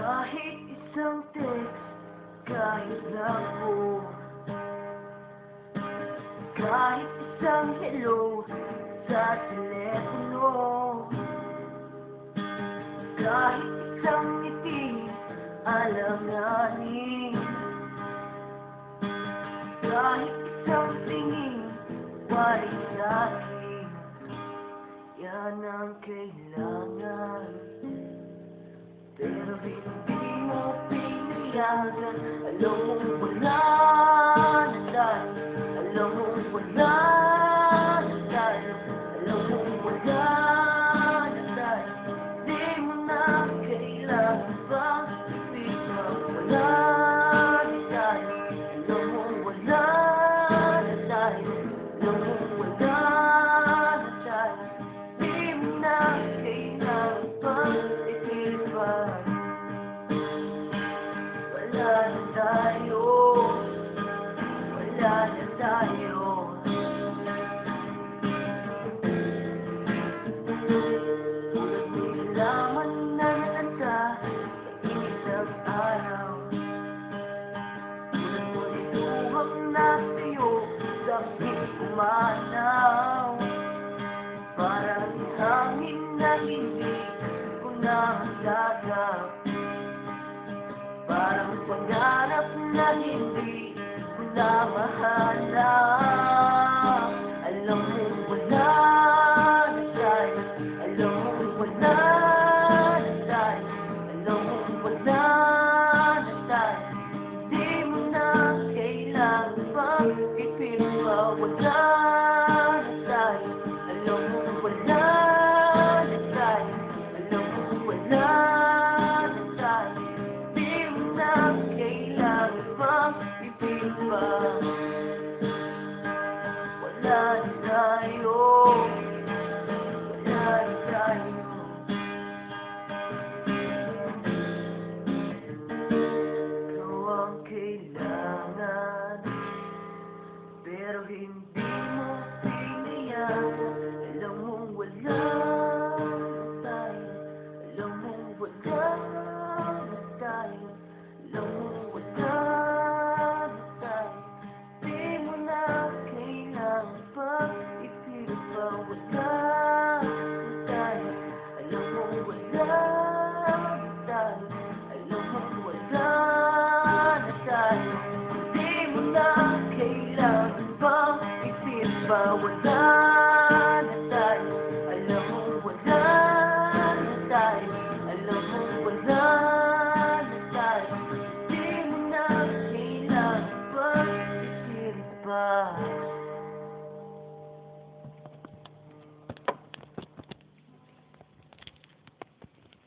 Kahit isang text, kahit labo, kahit isang hello sa telepono, kahit isang ngiti, alanganin, kahit isang tingin, waring sa'kin, yan ang kailangan. Pero hindi mo pinayagan, alam mong wala na tayo, alam mong wala na tayo, alam mong wala na tayo. Di mo na kailangan bang ipitang wala na tayo, alam mong wala na tayo, alam mong wala na tayo. Di mo na kailangan bang ipitang wala na tayo, wala na tayo. Tulad mo'y laman na nalanta sa init ng araw, tulad mo'y luhang na sa'yo sa aking pumanaw. Parang hangin na hindi ko na masagap, parang pangarap na hindi ko na mahanap. Alam mong wala na tayo, alam mong wala na tayo, alam mong wala na tayo. Di mo na kailangan pang ipiling pa wala na tayo, alam mong wala na tayo, alam mong wala na tayo. Kailangan bang ipiling pa wala na tayo, wala na tayo. Ikaw ang kailangan, pero hindi mo pinayagan. Alam mong wala na tayo, alam mong wala na tayo, alam mong wala na tayo. Di mo na kailangan pang ipilit pa wala na tayo, alam mong wala na tayo, alam mong wala na tayo. Di mo na kailangan pang ipilit pa wala na tayo, alam mong wala na tayo, alam mong wala na tayo. Di mo na kailangan pang ipilit pa.